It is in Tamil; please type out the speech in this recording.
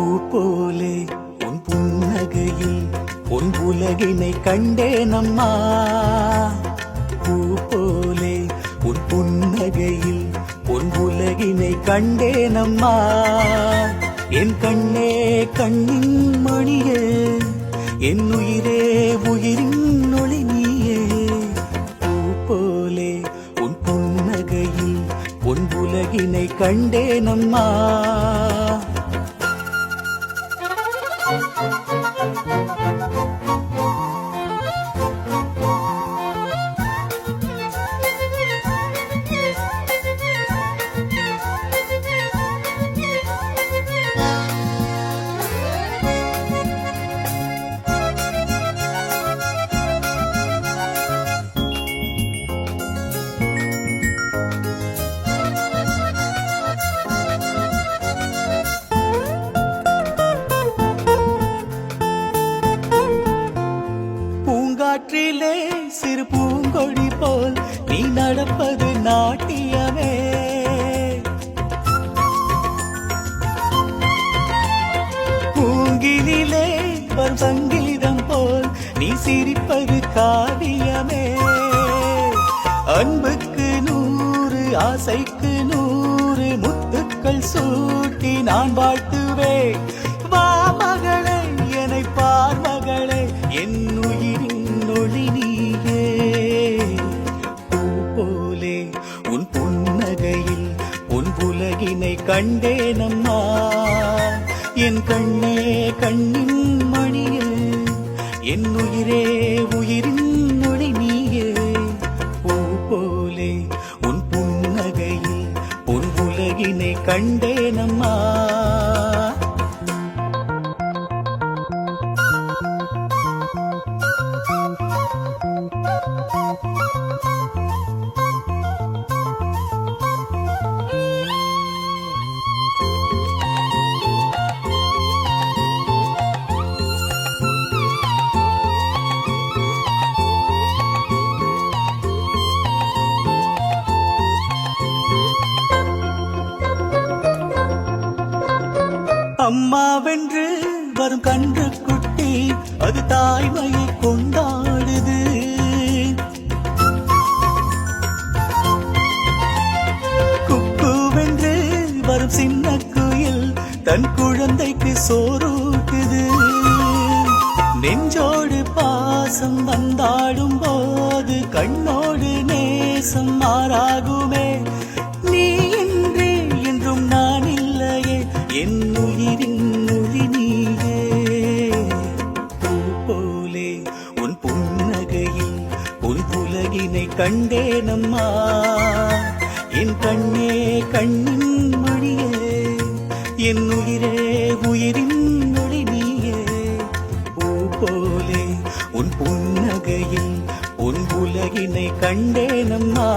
பூ போலே உன் புன்னகையில் உன் உலகினை கண்டேனம்மா. பூ போலே உன் புன்னகையில் உன் உலகினை கண்டேனம்மா. என் கண்ணே கண்ணின் மணியே, என் உயிரே உயிரின் ஒளி நீயே. பூ போலே உன் புன்னகையில் உன் உலகினை கண்டேனம்மா. காற்றிலே சிறு பூங்கொடி போல் நீ நடப்பது நாட்டியமே. பூங்கிலே வரும் சங்கீதம் போல் நீ சிரிப்பது காவியமே. அன்புக்கு 100 ஆசைக்கு 100 முத்துக்கள் சூட்டி நான் வாழ்த்துவேன். வா மகளே என்னை பார் மகளே, என் உயிரின் ஒளி நீயே. பூ போலே உன் புன்னகையில் உன் உலகினை கண்டேனம்மா. என் கண்ணே கண்ணின் மணியே, என் உயிரே உயிரின் ஒளி நீயே. பூ போலே உன் புன்னகையில் உன் உலகினை கண்டேனம்மா. அம்மாவென்று வரும் கன்று குட்டி அது தாய்மையை கொண்டாடுது. குக்குவென்று வரும் சின்ன குயில் தன் குழந்தைக்கு சோறூட்டுது. நெஞ்சோடு பாசம் வந்தாடும் போது கண்ணோடு நேசம் மாறாகுமே. நீ இன்றி என்றும் நான் இல்லையே, என் உயிரின் ஒளி நீயே. பூ போலே உன் புன்னகையில் உன் உலகினை கண்டேனம்மா. என் கண்ணே கண்ணின் மணியே, என் உயிரே உயிரின் ஒளி நீயே. பூ போலே உன் புன்னகையில் உன் உலகினை கண்டேனம்மா.